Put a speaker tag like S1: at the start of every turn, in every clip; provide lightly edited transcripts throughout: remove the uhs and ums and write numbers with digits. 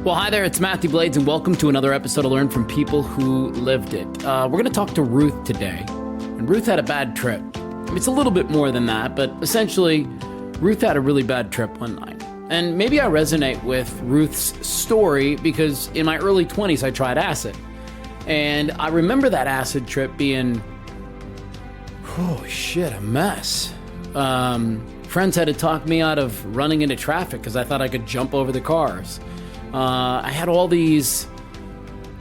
S1: Well, hi there, it's Matthew Blades, and welcome to another episode of Learn from People Who Lived It. We're going to talk to Ruth today, and Ruth had a bad trip. I mean, it's a little bit more than that, but essentially, Ruth had a really bad trip one night. And maybe I resonate with Ruth's story because in my early 20s, I tried acid. And I remember that acid trip being, a mess. Friends had to talk me out of running into traffic because I thought I could jump over the cars. I had all these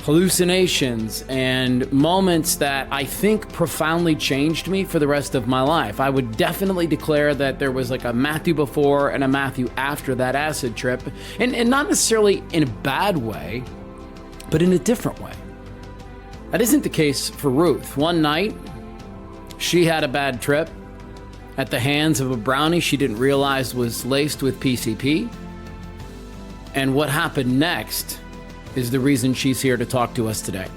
S1: hallucinations and moments that I think profoundly changed me for the rest of my life. I would definitely declare that there was like a Matthew before and a Matthew after that acid trip, and not necessarily in a bad way, but in a different way. That isn't the case for Ruth. One night, she had a bad trip at the hands of a brownie she didn't realize was laced with PCP. And what happened next is the reason she's here to talk to us today.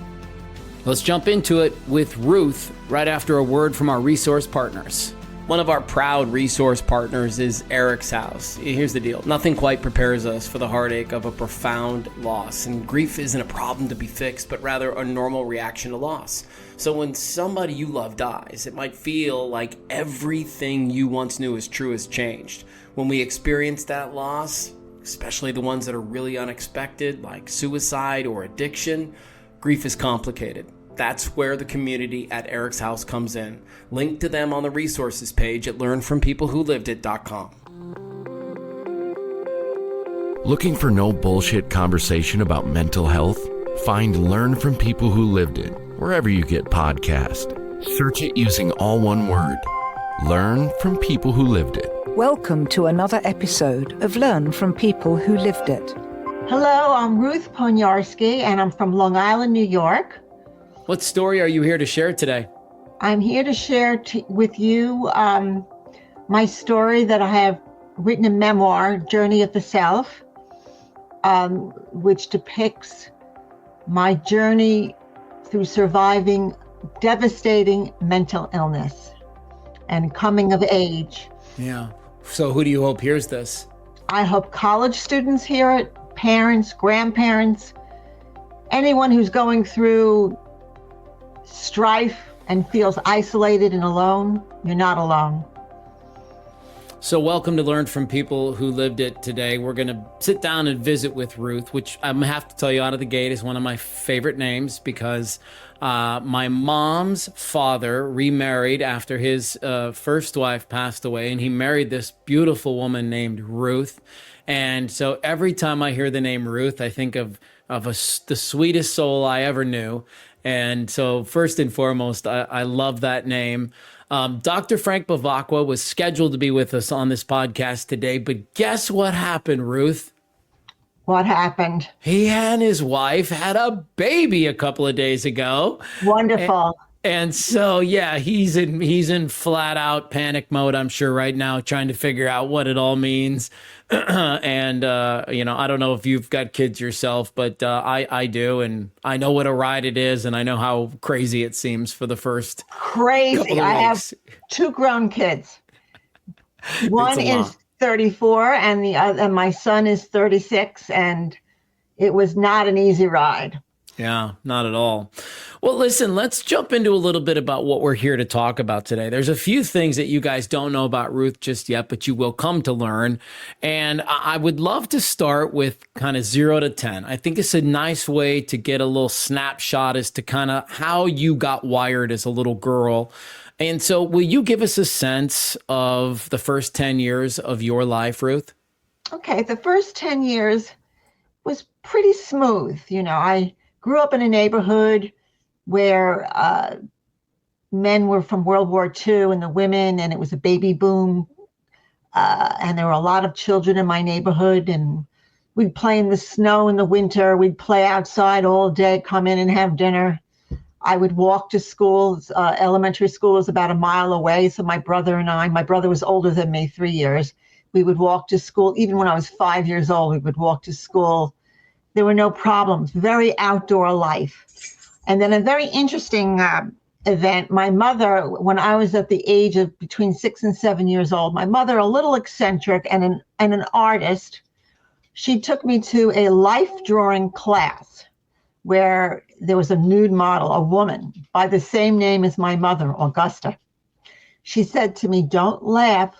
S1: Let's jump into it with Ruth right after a word from our resource partners. One of our proud resource partners is Eric's House. Here's the deal. Nothing quite prepares us for the heartache of a profound loss. And grief isn't a problem to be fixed, but rather a normal reaction to loss. So when somebody you love dies, it might feel like everything you once knew as true has changed. When we experience that loss, especially the ones that are really unexpected, like suicide or addiction, grief is complicated. That's where the community at Eric's House comes in. Link to them on the resources page at learnfrompeoplewholivedit.com.
S2: Looking for no bullshit conversation about mental health? Find Learn from People Who Lived It wherever you get podcasts. Search it using all one word. Learn from People Who Lived It.
S3: Welcome to another episode of Learn from People Who Lived It.
S4: Hello, I'm Ruth Poniarski, and I'm from Long Island, New York.
S1: What story are you here to share today?
S4: I'm here to share with you my story that I have written a memoir, Journey of the Self, which depicts my journey through surviving devastating mental illness and coming of age.
S1: Yeah. So who do you hope hears this?
S4: I hope college students hear it, parents, grandparents, anyone who's going through strife and feels isolated and alone. You're not alone.
S1: So welcome to Learn from People Who Lived It today. We're going to sit down and visit with Ruth, which I'm going to have to tell you out of the gate is one of my favorite names because my mom's father remarried after his first wife passed away, and he married this beautiful woman named Ruth. And so every time I hear the name Ruth, I think of the sweetest soul I ever knew. And so first and foremost, I love that name. Dr. Frank Bavacqua was scheduled to be with us on this podcast today, but guess what happened, Ruth?
S4: What happened?
S1: He and his wife had a baby a couple of days ago.
S4: Wonderful.
S1: And so, yeah, he's in flat out panic mode, I'm sure right now, trying to figure out what it all means. And, I don't know if you've got kids yourself, but I do. And I know what a ride it is. And I know how crazy it seems for the first
S4: crazy. I have two grown kids. One is 34 and my son is 36. And it was not an easy ride.
S1: Yeah, not at all. Well, listen, let's jump into a little bit about what we're here to talk about today. There's a few things that you guys don't know about Ruth just yet, but you will come to learn. And I would love to start with kind of 0 to 10. I think it's a nice way to get a little snapshot as to kind of how you got wired as a little girl. And so will you give us a sense of the first 10 years of your life, Ruth?
S4: Okay, the first 10 years was pretty smooth. I grew up in a neighborhood where men were from World War II and the women, and it was a baby boom. And there were a lot of children in my neighborhood, and we'd play in the snow in the winter. We'd play outside all day, come in and have dinner. I would walk to school. Elementary school was about a mile away. So my brother was older than me, 3 years. We would walk to school. Even when I was 5 years old, we would walk to school. There were no problems, very outdoor life. And then a very interesting event, my mother, when I was at the age of between 6 and 7 years old, my mother, a little eccentric and an artist, she took me to a life drawing class where there was a nude model, a woman by the same name as my mother, Augusta. She said to me, "Don't laugh.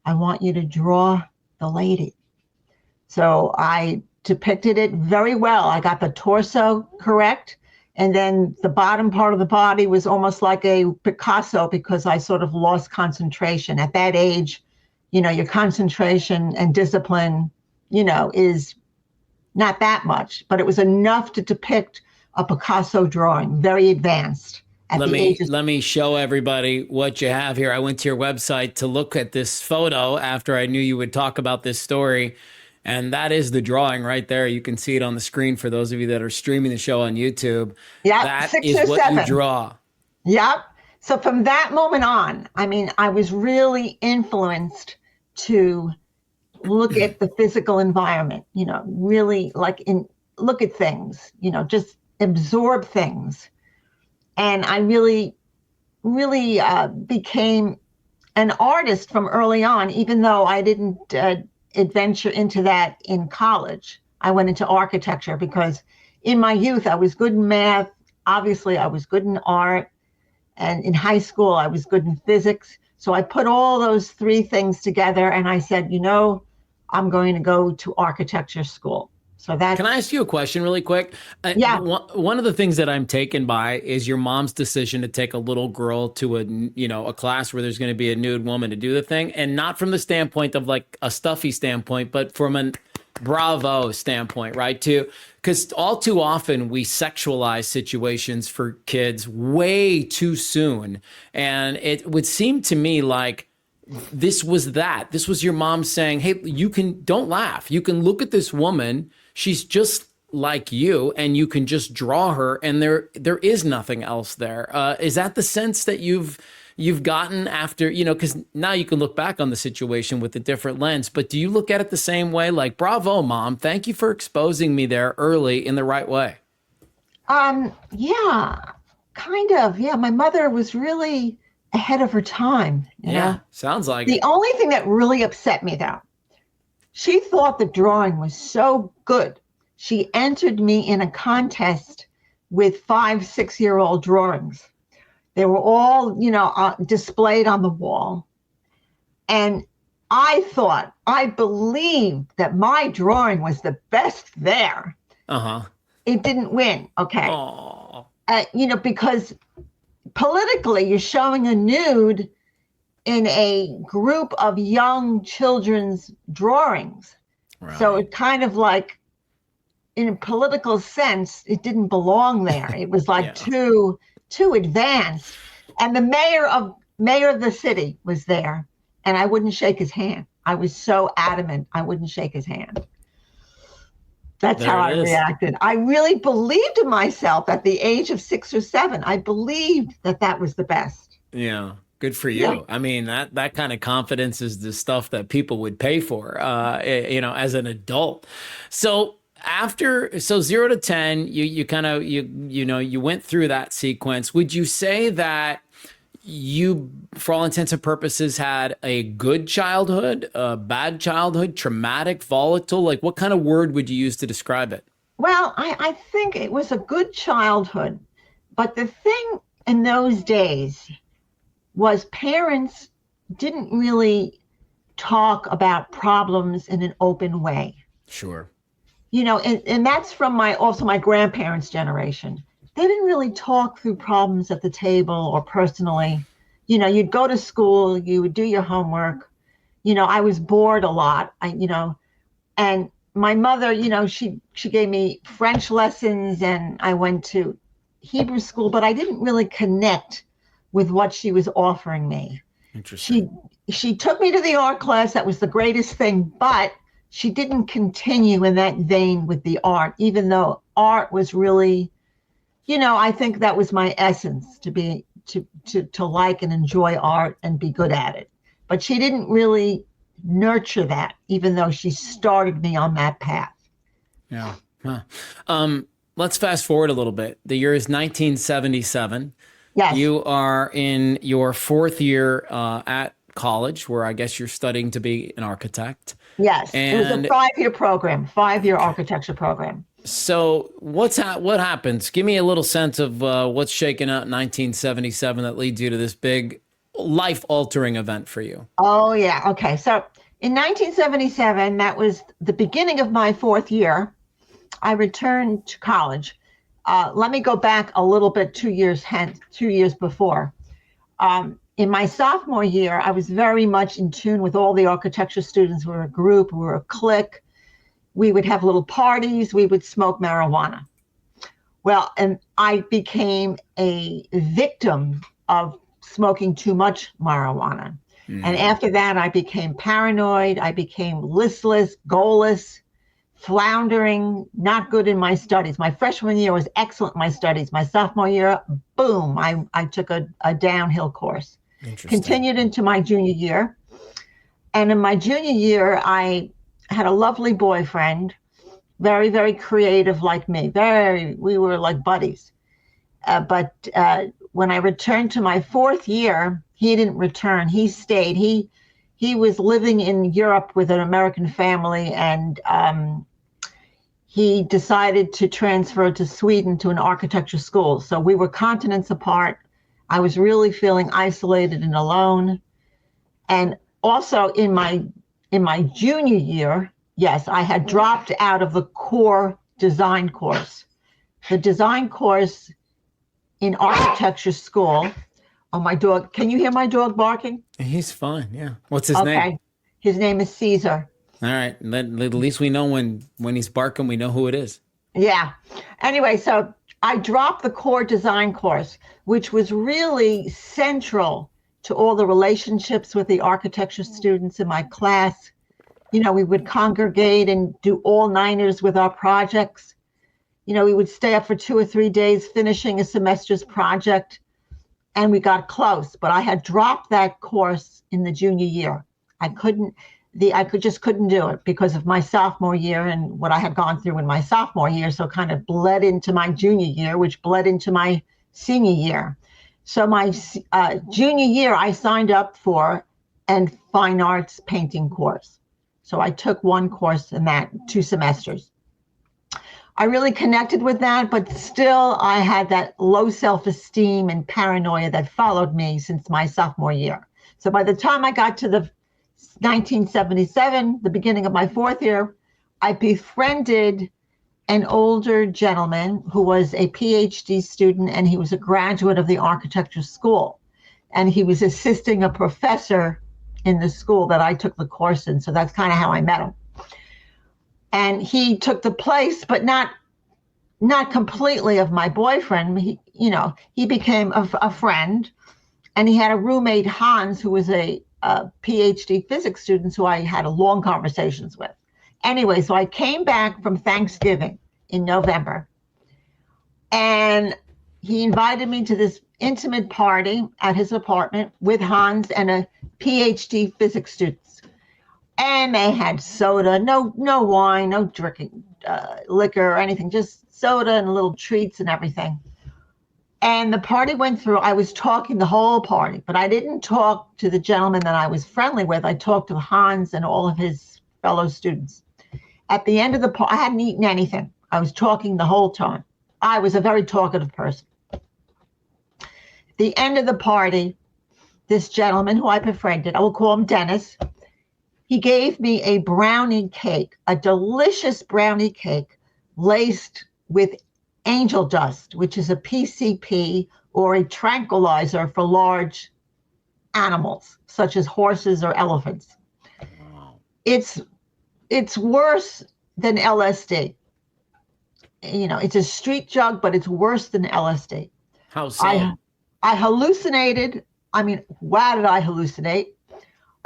S4: I want you to draw the lady." So I depicted it very well. I got the torso correct. And then the bottom part of the body was almost like a Picasso because I sort of lost concentration. At that age, your concentration and discipline, is not that much, but it was enough to depict a Picasso drawing, very advanced.
S1: Let me show everybody what you have here. I went to your website to look at this photo after I knew you would talk about this story. And that is the drawing right there. You can see it on the screen for those of you that are streaming the show on YouTube.
S4: Yeah,
S1: that
S4: 6
S1: is
S4: or
S1: what
S4: 7.
S1: you draw.
S4: Yep. So from that moment on, I was really influenced to look at the physical environment, really look at things, just absorb things. And I really, really became an artist from early on, even though I didn't adventure into that in college. I went into architecture because in my youth, I was good in math. Obviously, I was good in art. And in high school, I was good in physics. So I put all those 3 things together and I said, I'm going to go to architecture school. So that.
S1: Can I ask you a question really quick?
S4: Yeah.
S1: One of the things that I'm taken by is your mom's decision to take a little girl to a class where there's going to be a nude woman to do the thing, and not from the standpoint of like a stuffy standpoint, but from a bravo standpoint, right? Because all too often we sexualize situations for kids way too soon, and it would seem to me like this was your mom saying, "Hey, don't laugh. You can look at this woman. She's just like you, and you can just draw her, and there is nothing else there." Is that the sense that you've gotten after, because now you can look back on the situation with a different lens, but do you look at it the same way? Like, bravo, Mom. Thank you for exposing me there early in the right way.
S4: Yeah, kind of. Yeah, my mother was really ahead of her time.
S1: Yeah, sounds like
S4: the only thing that really upset me, though, she thought the drawing was so good. She entered me in a contest with 5, 6-year-old drawings. They were all, displayed on the wall. And I believed that my drawing was the best there.
S1: Uh-huh.
S4: It didn't win. Okay.
S1: Aww.
S4: Because politically you're showing a nude in a group of young children's drawings. Right. So it kind of like, in a political sense, it didn't belong there. It was like too advanced. And the mayor of the city was there, and I wouldn't shake his hand. I was so adamant I wouldn't shake his hand. That's how I reacted. I really believed in myself at the age of 6 or 7. I believed that was the best.
S1: Yeah. Good for you. Yeah. I mean, that kind of confidence is the stuff that people would pay for, as an adult. So 0 to 10, you went through that sequence. Would you say that you, for all intents and purposes, had a good childhood, a bad childhood, traumatic, volatile? Like, what kind of word would you use to describe it?
S4: Well, I think it was a good childhood. But the thing in those days was parents didn't really talk about problems in an open way.
S1: Sure.
S4: And that's from my grandparents' generation. They didn't really talk through problems at the table or personally. You'd go to school, you would do your homework. I was bored a lot. And my mother, she gave me French lessons, and I went to Hebrew school, but I didn't really connect with what she was offering me.
S1: Interesting.
S4: She took me to the art class. That was the greatest thing, but she didn't continue in that vein with the art, even though art was really, I think that was my essence, to like and enjoy art and be good at it. But she didn't really nurture that, even though she started me on that path.
S1: Yeah. Huh. Let's fast forward a little bit. The year is 1977.
S4: Yes.
S1: You are in your 4th year at college, where I guess you're studying to be an architect.
S4: Yes, it was a
S1: And
S4: 5-year program, 5-year architecture program.
S1: so what happens? Give me a little sense of what's shaken out in 1977 that leads you to this big life-altering event for you.
S4: Oh, yeah. Okay. So in 1977, that was the beginning of my 4th year. I returned to college. Let me go back a little bit 2 years before. In my sophomore year, I was very much in tune with all the architecture students. We were a group, we were a clique. We would have little parties, we would smoke marijuana. Well, and I became a victim of smoking too much marijuana. And after that, I became paranoid, I became listless, goalless, floundering, not good in my studies. My freshman year was excellent in my studies. My sophomore year, boom, I took a downhill course. Continued into my junior year. And in my junior year, I had a lovely boyfriend, very, very creative like me. We were like buddies. But when I returned to my 4th year, he didn't return. He stayed. He was living in Europe with an American family, and he decided to transfer to Sweden to an architecture school. So we were continents apart. I was really feeling isolated and alone. And also in my junior year, yes, I had dropped out of the core design course. The design course in architecture school. Oh, my dog. Can you hear my dog barking?
S1: He's fine. Yeah. What's his name?
S4: Okay. His name is Caesar.
S1: All right. At least we know when he's barking, we know who it is.
S4: Yeah. Anyway, so I dropped the core design course, which was really central to all the relationships with the architecture students in my class. You know, we would congregate and do all-nighters with our projects. You know, we would stay up for 2 or 3 days finishing a semester's project, and we got close. But I had dropped that course in the junior year. I just couldn't do it because of my sophomore year and what I had gone through in my sophomore year. So kind of bled into my junior year, which bled into my senior year. So my junior year, I signed up for a fine arts painting course. So I took one course in that, 2 semesters. I really connected with that, but still I had that low self-esteem and paranoia that followed me since my sophomore year. So by the time I got to the 1977, the beginning of my 4th year, I befriended an older gentleman who was a PhD student, and he was a graduate of the architecture school. And he was assisting a professor in the school that I took the course in. So that's kind of how I met him. And he took the place, but not completely, of my boyfriend. He became a friend, and he had a roommate, Hans, who was a PhD physics student who I had long conversations with. Anyway, so I came back from Thanksgiving in November, and he invited me to this intimate party at his apartment with Hans and a PhD physics students. And they had soda, no wine, no drinking liquor or anything, just soda and little treats and everything. And the party went through. I was talking the whole party, but I didn't talk to the gentleman that I was friendly with. I talked to Hans and all of his fellow students. At the end of the party, I hadn't eaten anything. I was talking the whole time. I was a very talkative person. At the end of the party, this gentleman who I befriended, I will call him Dennis, he gave me a brownie cake, a delicious brownie cake laced with angel dust, which is a PCP or a tranquilizer for large animals, such as horses or elephants. Wow. It's worse than LSD. You know, it's a street drug, but it's worse than LSD.
S1: How so?
S4: I hallucinated. I mean, wow, did I hallucinate?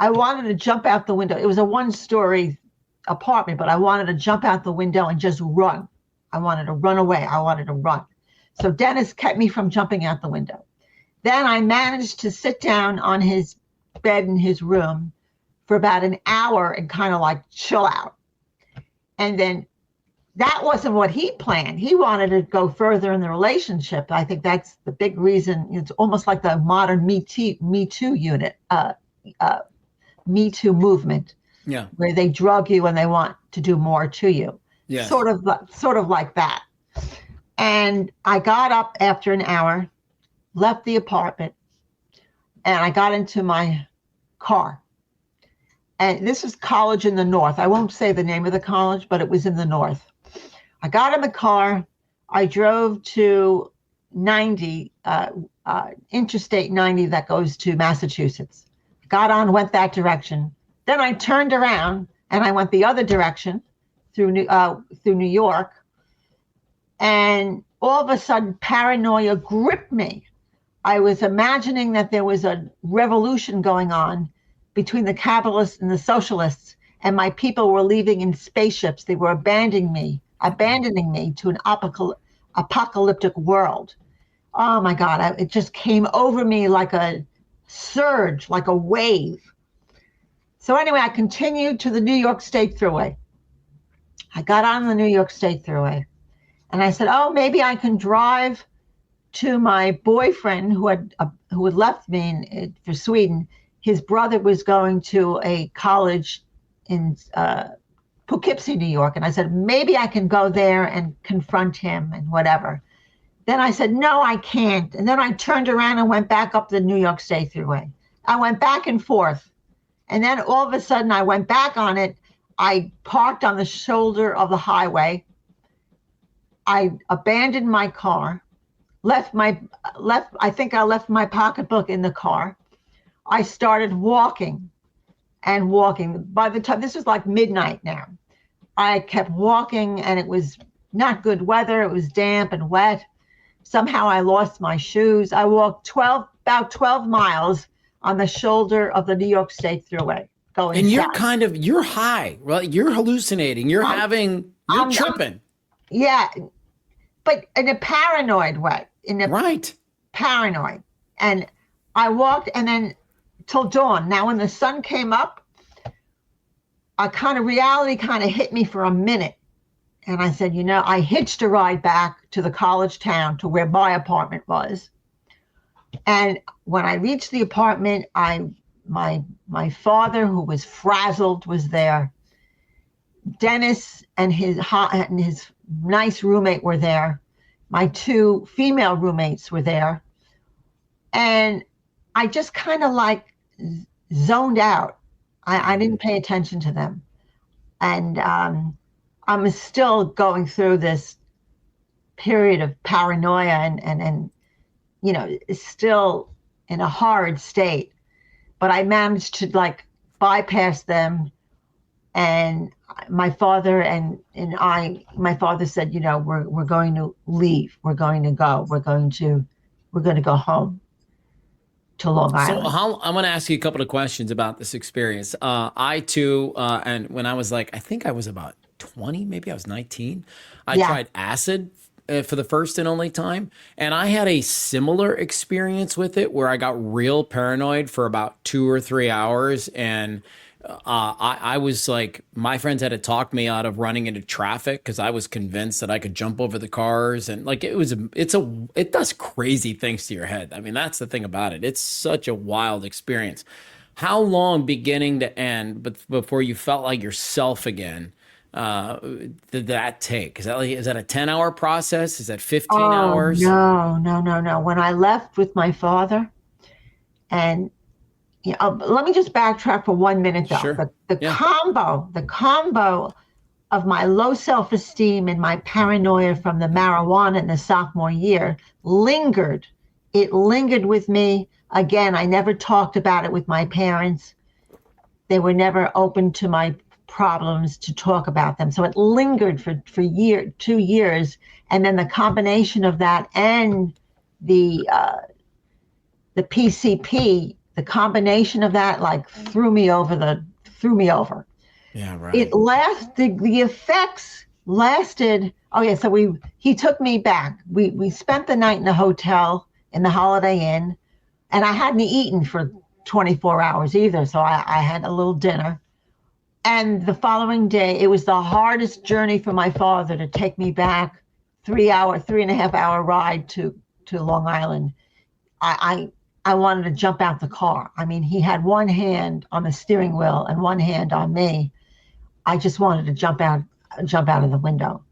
S4: I wanted to jump out the window. It was a 1-story apartment, but I wanted to jump out the window and just run. I wanted to run away. I wanted to run. So Dennis kept me from jumping out the window. Then I managed to sit down on his bed in his room for about an hour and kind of like chill out. And then that wasn't what he planned. He wanted to go further in the relationship. I think that's the big reason. It's almost like the modern Me Too unit Me Too movement,
S1: Yeah.
S4: where they drug you and they want to do more to you.
S1: Yes.
S4: Sort of like that. And I got up after an hour, left the apartment, and I got into my car. And this is college in the north. I won't say the name of the college, but it was in the north. I got in the car. I drove to 90, Interstate 90 that goes to Massachusetts. Got on, went that direction. Then I turned around and I went the other direction through New York. And all of a sudden, paranoia gripped me. I was imagining that there was a revolution going on between the capitalists and the socialists, and my people were leaving in spaceships. They were abandoning me to an apocalyptic world. Oh my God, it just came over me like a surge, like a wave. So anyway, I continued to the New York State Thruway. I got on the New York State Thruway, and I said, oh, maybe I can drive to my boyfriend who had left me for Sweden. His brother was going to a college in Poughkeepsie, New York. And I said, maybe I can go there and confront him and whatever. Then I said, no, I can't. And then I turned around and went back up the New York State Thruway. I went back and forth. And then all of a sudden I went back on it. I parked on the shoulder of the highway. I abandoned my car, I think I left my pocketbook in the car. I started walking and walking. By the time, this was like midnight now, I kept walking and it was not good weather. It was damp and wet. Somehow I lost my shoes. I walked about 12 miles on the shoulder of the New York State Thruway going
S1: And
S4: south.
S1: you're high, right? You're hallucinating. You're tripping.
S4: Yeah, but in a paranoid way.
S1: Right.
S4: Paranoid. And I walked and then till dawn. Now, when the sun came up, reality kind of hit me for a minute. And I said, I hitched a ride back to the college town to where my apartment was. And when I reached the apartment, my father, who was frazzled, was there. Dennis and his nice roommate were there. My two female roommates were there. And I just kind of like zoned out. I didn't pay attention to them. And I'm still going through this period of paranoia and still in a horrid state. But I managed to like bypass them. And my father my father said, we're going to leave. We're going to go. We're going to go home to Long Island.
S1: So I'm going to ask you a couple of questions about this experience. I too, and when I was I think I was about 20, maybe I was 19, I tried acid for the first and only time. And I had a similar experience with it where I got real paranoid for about 2 or 3 hours. And I was like, my friends had to talk me out of running into traffic because I was convinced that I could jump over the cars. And like, it does crazy things to your head. I mean, that's the thing about it. It's such a wild experience. How long beginning to end, but before you felt like yourself again, did that take? Is that a 10-hour process? Is that 15 hours?
S4: No. When I left with my father, and let me just backtrack for 1 minute though.
S1: Sure.
S4: The combo of my low self-esteem and my paranoia from the marijuana in the sophomore year lingered. It lingered with me. Again, I never talked about it with my parents. They were never open to my problems to talk about them. So it lingered for 2 years. And then the combination of that and the PCP, the combination of that like threw me over.
S1: Yeah, right.
S4: The effects lasted. Oh yeah. So he took me back. We spent the night in the hotel in the Holiday Inn, and I hadn't eaten for 24 hours either. So I had a little dinner. And the following day, it was the hardest journey for my father to take me back, 3.5 hour ride to Long Island. I wanted to jump out the car. I mean, he had one hand on the steering wheel and one hand on me. I just wanted to jump out of the window.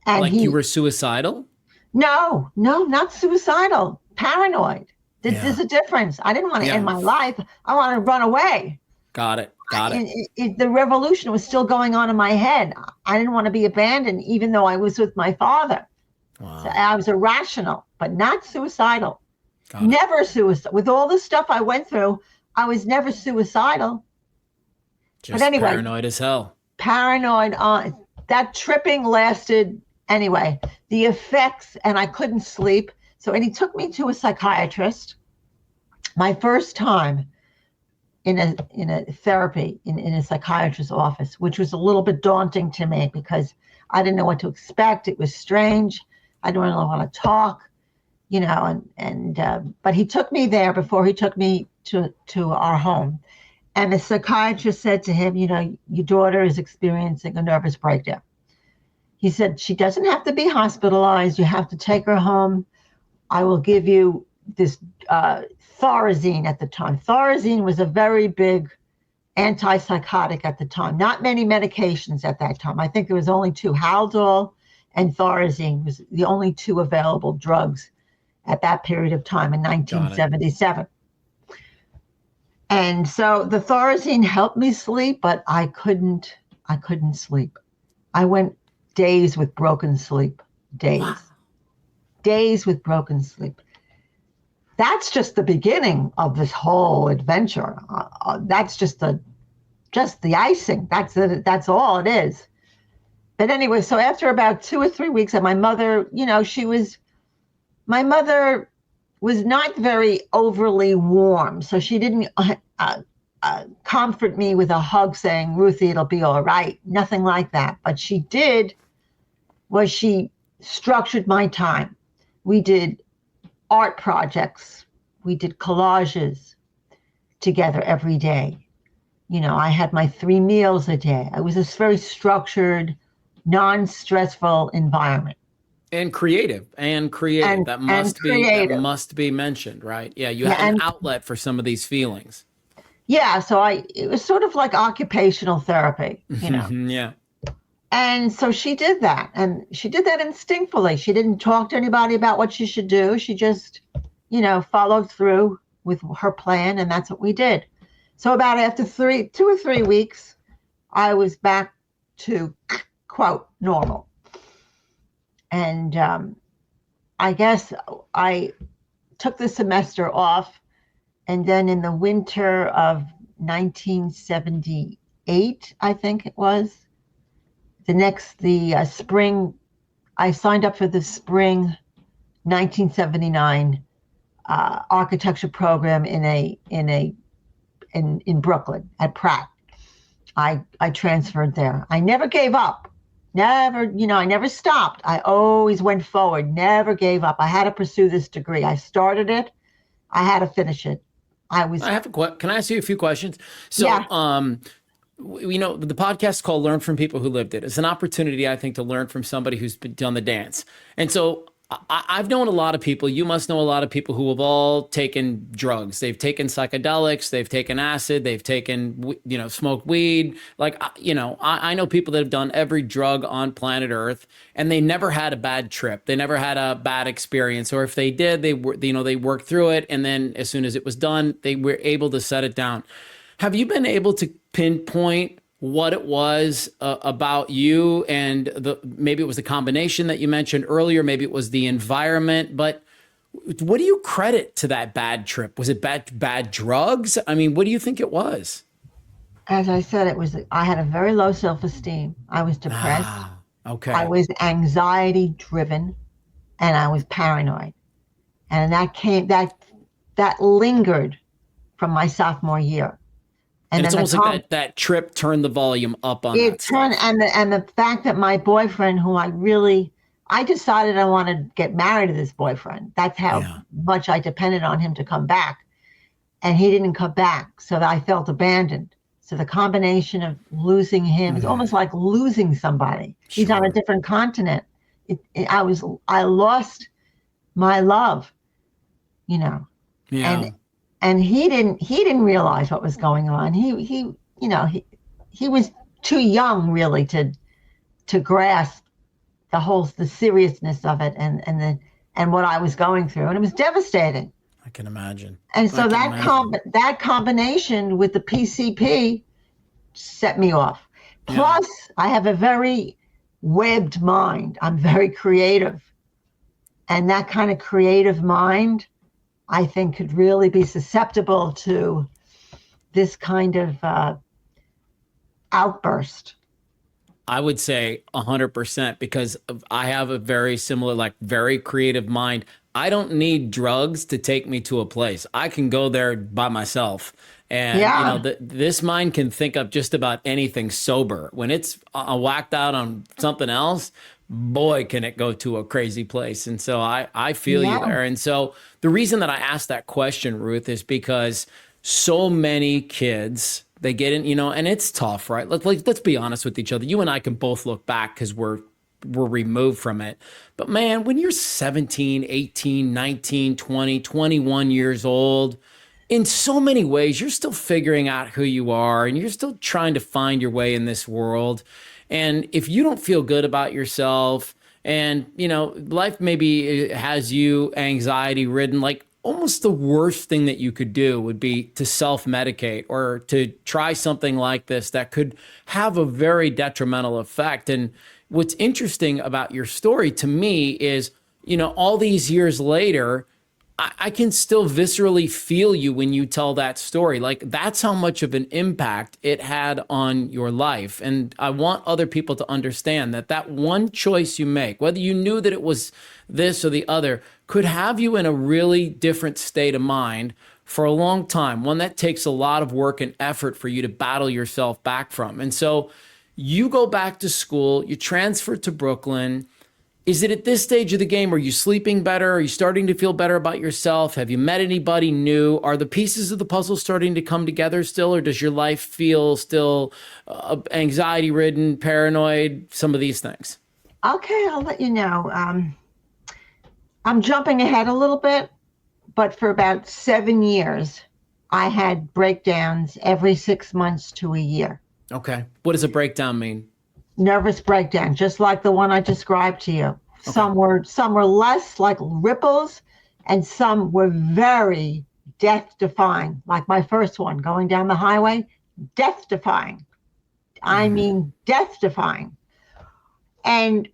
S4: And
S1: Like you were suicidal?
S4: No, not suicidal. Paranoid. There's a difference. I didn't want to end my life. I wanted to run away.
S1: Got it.
S4: The revolution was still going on in my head. I didn't want to be abandoned, even though I was with my father.
S1: Wow.
S4: So I was irrational, but not suicidal. Never suicidal. With all the stuff I went through, I was never suicidal.
S1: Just
S4: but anyway,
S1: paranoid as hell.
S4: Paranoid. That tripping lasted anyway. The effects, and I couldn't sleep. And he took me to a psychiatrist. My first time in a therapy in a psychiatrist's office, which was a little bit daunting to me because I didn't know what to expect. It was strange. I didn't really want to talk, but he took me there before he took me to our home. And the psychiatrist said to him, your daughter is experiencing a nervous breakdown. He said, she doesn't have to be hospitalized. You have to take her home. I will give you this Thorazine at the time. Thorazine was a very big antipsychotic at the time. Not many medications at that time. I think there was only two. Haldol and Thorazine was the only two available drugs at that period of time in 1977. And so the Thorazine helped me sleep, but I couldn't sleep. I went days with broken sleep. Days. Wow. Days with broken sleep. That's just the beginning of this whole adventure. That's just the icing. That's all it is. But anyway, so after about 2 or 3 weeks, and my mother, my mother was not very overly warm, so she didn't comfort me with a hug saying, Ruthie, it'll be all right. Nothing like that. But she did was she structured my time. We did art projects. We did collages together every day. I had my 3 meals a day. It was this very structured, non-stressful environment.
S1: And creative. That must be mentioned, right? Yeah, you have an outlet for some of these feelings.
S4: Yeah, so it was sort of like occupational therapy,
S1: Yeah.
S4: And so she did that, and she did that instinctively. She didn't talk to anybody about what she should do. She just, followed through with her plan, and that's what we did. So about after 2 or 3 weeks, I was back to, quote, normal. And I guess I took the semester off, and then in the winter of 1978, I think it was, the spring, I signed up for the spring 1979 architecture program in Brooklyn at Pratt. I transferred there. I never gave up. I never stopped. I always went forward, never gave up. I had to pursue this degree. I started it. I had to finish it. Can
S1: I ask you a few questions? So,
S4: yeah.
S1: The podcast is called Learn from People Who Lived It. It's an opportunity, I think, to learn from somebody who's done the dance. And so I've known a lot of people. You must know a lot of people who have all taken drugs. They've taken psychedelics. They've taken acid. They've taken, smoked weed. I know people that have done every drug on planet Earth, and they never had a bad trip. They never had a bad experience. Or if they did, they worked through it. And then as soon as it was done, they were able to set it down. Have you been able to pinpoint what it was about you, and maybe it was the combination that you mentioned earlier, maybe it was the environment, but what do you credit to that bad trip? Was it bad drugs? I mean, what do you think it was?
S4: As I said, I had a very low self-esteem. I was depressed.
S1: Okay.
S4: I was anxiety driven, and I was paranoid. And that lingered from my sophomore year.
S1: And it's almost like that trip turned the volume up on it.
S4: And the fact that my boyfriend, who I decided I wanted to get married to this boyfriend. That's how much I depended on him to come back. And he didn't come back. So I felt abandoned. So the combination of losing him is almost like losing somebody. Sure. He's on a different continent. I lost my love,
S1: Yeah.
S4: And he didn't realize what was going on. He was too young really to grasp the seriousness of it and what I was going through. And it was devastating.
S1: I can imagine.
S4: And so that combination with the PCP set me off. Plus, I have a very webbed mind. I'm very creative. And that kind of creative mind, I think, could really be susceptible to this kind of outburst.
S1: I would say 100% because I have a very similar, very creative mind. I don't need drugs to take me to a place. I can go there by myself. And, this mind can think up just about anything sober. When it's whacked out on something else, boy, can it go to a crazy place. And so I feel you there. And so the reason that I asked that question, Ruth, is because so many kids, they get in, and it's tough, right? Let's be honest with each other. You and I can both look back because we're removed from it. But man, when you're 17, 18, 19, 20, 21 years old, in so many ways, you're still figuring out who you are and you're still trying to find your way in this world. And if you don't feel good about yourself and, life maybe has you anxiety ridden, almost the worst thing that you could do would be to self-medicate or to try something like this that could have a very detrimental effect. And what's interesting about your story to me is, all these years later, I can still viscerally feel you when you tell that story. That's how much of an impact it had on your life. And I want other people to understand that one choice you make, whether you knew that it was this or the other, could have you in a really different state of mind for a long time, one that takes a lot of work and effort for you to battle yourself back from. And so you go back to school, you transfer to Brooklyn. Is it at this stage of the game? Are you sleeping better? Are you starting to feel better about yourself? Have you met anybody new? Are the pieces of the puzzle starting to come together still, or does your life feel still anxiety-ridden, paranoid, some of these things?
S4: Okay, I'll let you know. I'm jumping ahead a little bit, but for about 7 years, I had breakdowns every 6 months to a year. Okay.
S1: What does a breakdown mean?
S4: Nervous breakdown, just like the one I described to you. Okay. Some were less like ripples, and some were very death-defying. Like my first one, going down the highway, death-defying. I mean, death-defying. And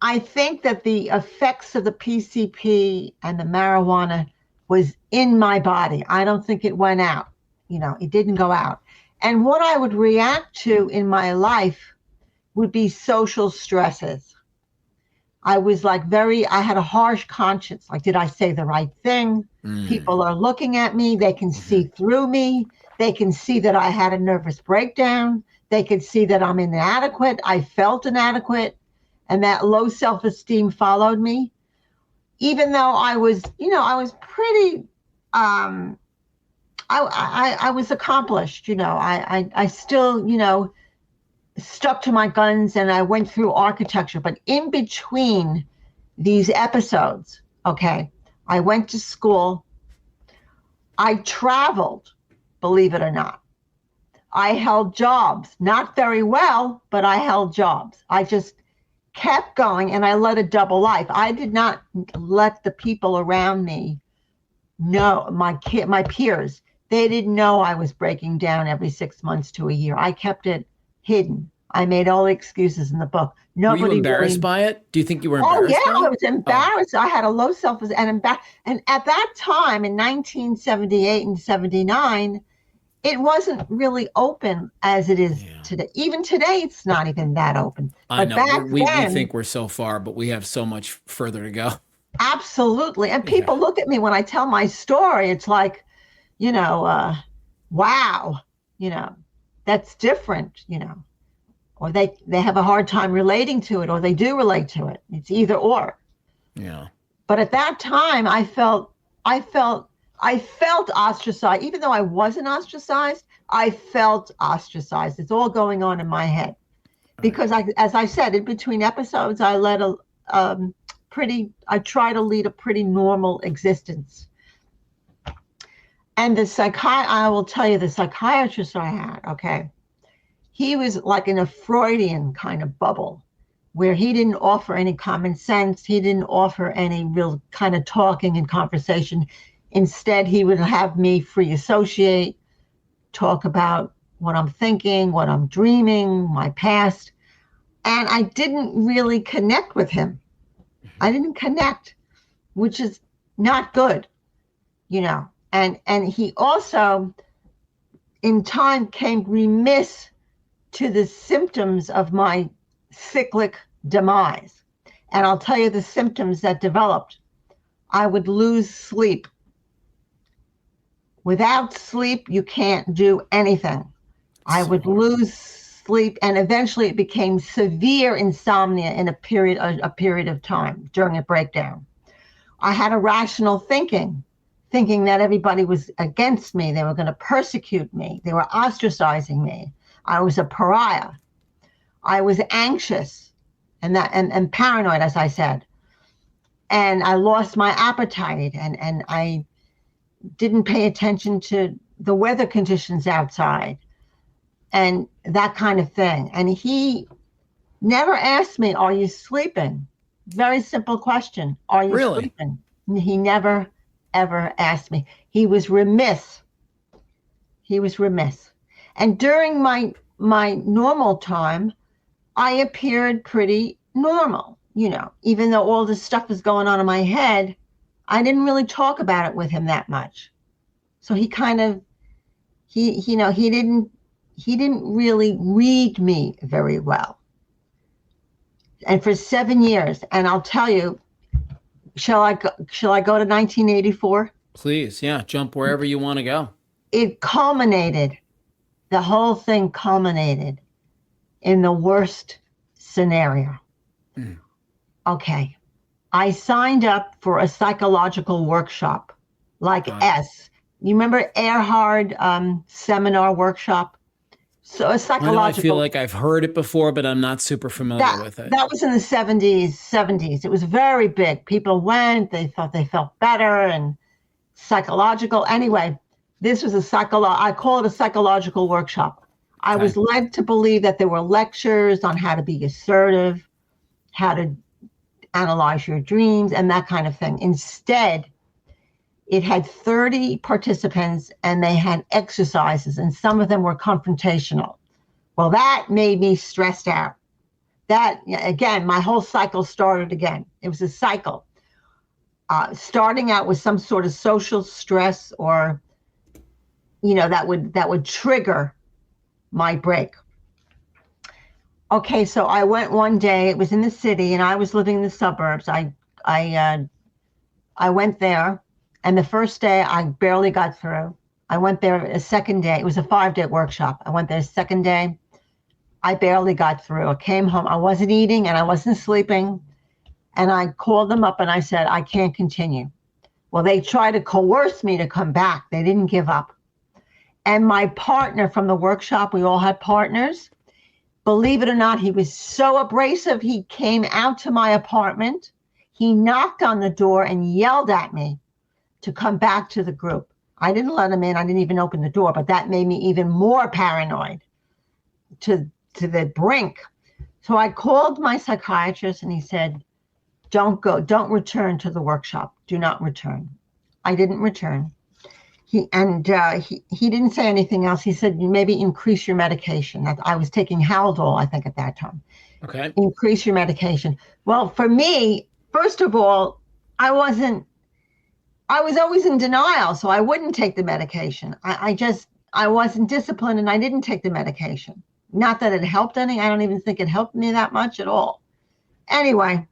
S4: I think that the effects of the PCP and the marijuana was in my body. I don't think it went out. It didn't go out. And what I would react to in my life would be social stresses. I was I had a harsh conscience. Did I say the right thing? People are looking at me. They can see through me. They can see that I had a nervous breakdown. They could see that I'm inadequate. I felt inadequate. And that low self-esteem followed me. Even though I was pretty, I was accomplished, I still, stuck to my guns and I went through architecture. But in between these episodes, okay, I went to school. I traveled, believe it or not. I held jobs, not very well, but I held jobs. I just kept going and I led a double life. I did not let the people around me know, my peers. They didn't know I was breaking down every 6 months to a year. I kept it hidden. I made all the excuses in the book. Nobody
S1: were you embarrassed by it? Do you think you were embarrassed?
S4: Oh, yeah, I was embarrassed. I had a low self-esteem. And at that time, in 1978 and 79, it wasn't really open as it is today. Even today, it's not even that open.
S1: I know. We think we're so far, but we have so much further to go.
S4: Absolutely. And people look at me when I tell my story. It's like, wow, that's different, or they have a hard time relating to it, or they do relate to it. It's either or.
S1: Yeah.
S4: But at that time, I felt ostracized. Even though I wasn't ostracized, I felt ostracized. It's all going on in my head. Because as I said, in between episodes, I led I try to lead a pretty normal existence. And I will tell you, the psychiatrist I had, okay, he was like in a Freudian kind of bubble where he didn't offer any common sense. He didn't offer any real kind of talking and conversation. Instead, he would have me free associate, talk about what I'm thinking, what I'm dreaming, my past. And I didn't really connect with him. I didn't connect, which is not good, you know. And he also, in time, came remiss to the symptoms of my cyclic demise. And I'll tell you the symptoms that developed. I would lose sleep. Without sleep, you can't do anything. I would lose sleep, and eventually it became severe insomnia in a period of time during a breakdown. I had irrational thinking that everybody was against me. They were going to persecute me. They were ostracizing me. I was a pariah. I was anxious and paranoid, as I said. And I lost my appetite, and I didn't pay attention to the weather conditions outside and that kind of thing. And he never asked me, are you sleeping? Very simple question. Are you sleeping? He never, ever asked me. He was remiss. And during my normal time, I appeared pretty normal, you know, even though all this stuff was going on in my head. I didn't really talk about it with him that much. So he didn't really read me very well. And for 7 years, and I'll tell you, shall I go to 1984?
S1: Please, yeah, jump wherever you want to go.
S4: The whole thing culminated in the worst scenario. Okay. I signed up for a psychological workshop, like S. You remember Erhard seminar workshop? So a psychological.
S1: I feel like I've heard it before, but I'm not super familiar with it.
S4: That was in the 70s. It was very big. People went, they thought they felt better, and psychological. Anyway, this was I call it a psychological workshop. I was led to believe that there were lectures on how to be assertive, how to analyze your dreams, and that kind of thing. Instead, it had 30 participants, and they had exercises, and some of them were confrontational. Well, that made me stressed out. That, again, my whole cycle started again. It was a cycle. Starting out with some sort of social stress, or, you know, that would trigger my break. Okay, so I went one day. It was in the city, and I was living in the suburbs. I went there. And the first day, I barely got through. I went there a second day. It was a 5-day workshop. I went there a second day. I barely got through. I came home. I wasn't eating and I wasn't sleeping. And I called them up and I said, I can't continue. Well, they tried to coerce me to come back. They didn't give up. And my partner from the workshop, we all had partners. Believe it or not, he was so abrasive. He came out to my apartment. He knocked on the door and yelled at me to come back to the group. I didn't let him in. I didn't even open the door, but that made me even more paranoid to the brink. So I called my psychiatrist and he said, don't return to the workshop. Do not return. I didn't return. He didn't say anything else. He said, maybe increase your medication. I was taking Haldol, I think, at that time.
S1: Okay. Increase
S4: your medication. Well, for me, first of all, I was always in denial, so I wouldn't take the medication. I wasn't disciplined, and I didn't take the medication. Not that it helped any. I don't even think it helped me that much at all. Anyway,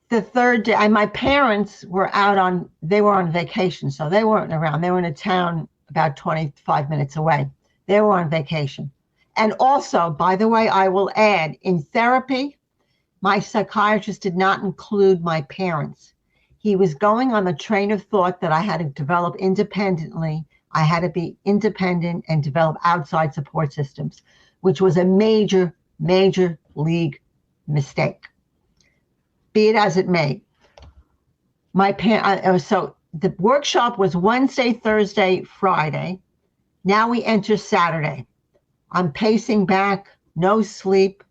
S4: the third day, my parents were on vacation, so they weren't around. They were in a town about 25 minutes away. They were on vacation. And also, by the way, I will add, in therapy, my psychiatrist did not include my parents. He was going on the train of thought that I had to develop independently. I had to be independent and develop outside support systems, which was a major, major league mistake. Be it as it may. So the workshop was Wednesday, Thursday, Friday. Now we enter Saturday. I'm pacing back, no sleep.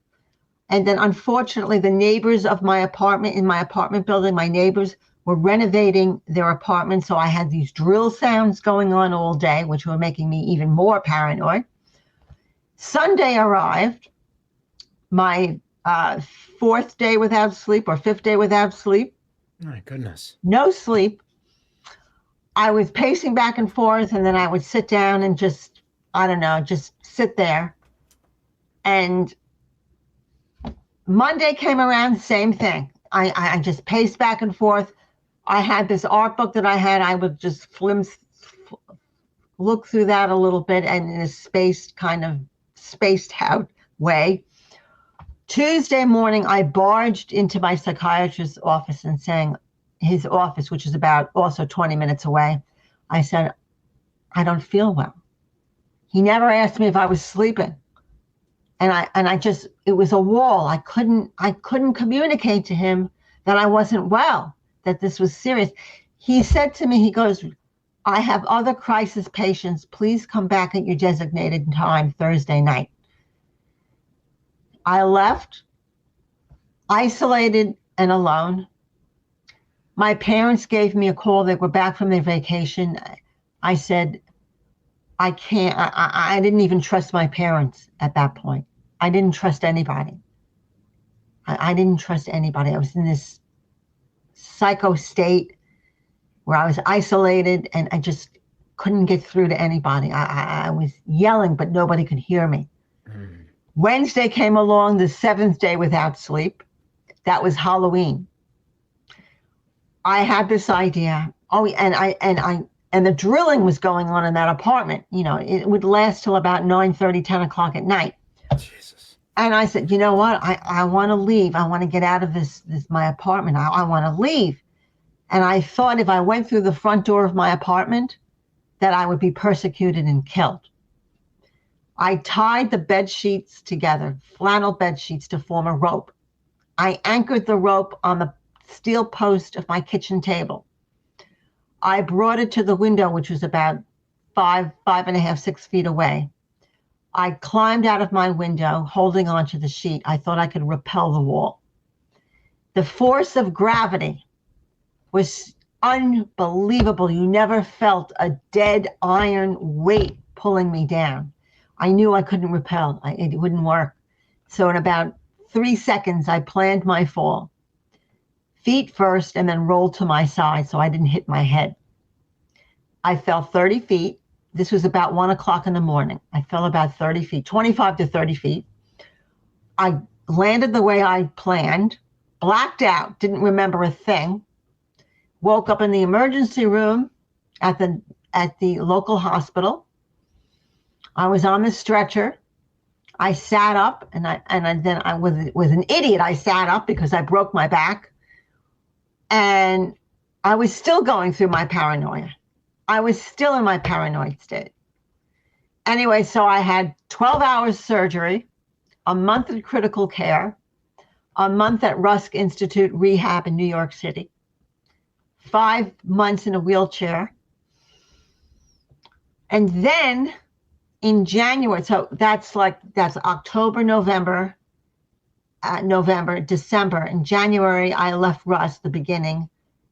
S4: And then unfortunately, the neighbors of my apartment, in my apartment building, my neighbors were renovating their apartment. So I had these drill sounds going on all day, which were making me even more paranoid. Sunday arrived, my fourth day without sleep or fifth day without sleep.
S1: My goodness.
S4: No sleep. I was pacing back and forth, and then I would sit down and just sit there. And Monday came around, same thing. I just paced back and forth. I had this art book that I had. I would just look through that a little bit and in a spaced out way. Tuesday morning, I barged into my psychiatrist's office and saying, his office, which is about also 20 minutes away, I said, I don't feel well. He never asked me if I was sleeping. And I just, it was a wall. I couldn't communicate to him that I wasn't well, that this was serious. He said to me, he goes, I have other crisis patients. Please come back at your designated time Thursday night. I left, isolated and alone. My parents gave me a call. They were back from their vacation. I said, I can't, I didn't even trust my parents at that point. I didn't trust anybody. I didn't trust anybody. I was in this psycho state where I was isolated and I just couldn't get through to anybody. I was yelling, but nobody could hear me. Wednesday came along, the seventh day without sleep. That was Halloween. I had this idea. Oh, and the drilling was going on in that apartment. You know, it would last till about 9:30, 10 o'clock at night.
S1: Jesus.
S4: And I said, you know what? I want to leave. I want to get out of this my apartment. I want to leave. And I thought if I went through the front door of my apartment, that I would be persecuted and killed. I tied the bed sheets together, flannel bed sheets, to form a rope. I anchored the rope on the steel post of my kitchen table. I brought it to the window, which was about 5.5, 6 feet away. I climbed out of my window, holding onto the sheet. I thought I could rappel the wall. The force of gravity was unbelievable. You never felt a dead iron weight pulling me down. I knew I couldn't rappel. It wouldn't work. So in about 3 seconds, I planned my fall. Feet first and then rolled to my side so I didn't hit my head. I fell 30 feet. This was about 1 o'clock in the morning. I fell about 30 feet, 25 to 30 feet. I landed the way I planned, blacked out, didn't remember a thing. Woke up in the emergency room at the local hospital. I was on the stretcher. I sat up and then I was an idiot. I sat up because I broke my back. And I was still going through my paranoia. I was still in my paranoid state. Anyway, so I had 12 hours surgery, a month in critical care, a month at Rusk Institute Rehab in New York City, 5 months in a wheelchair. And then in January, so that's October, November, December. In January, I left Rusk, the beginning.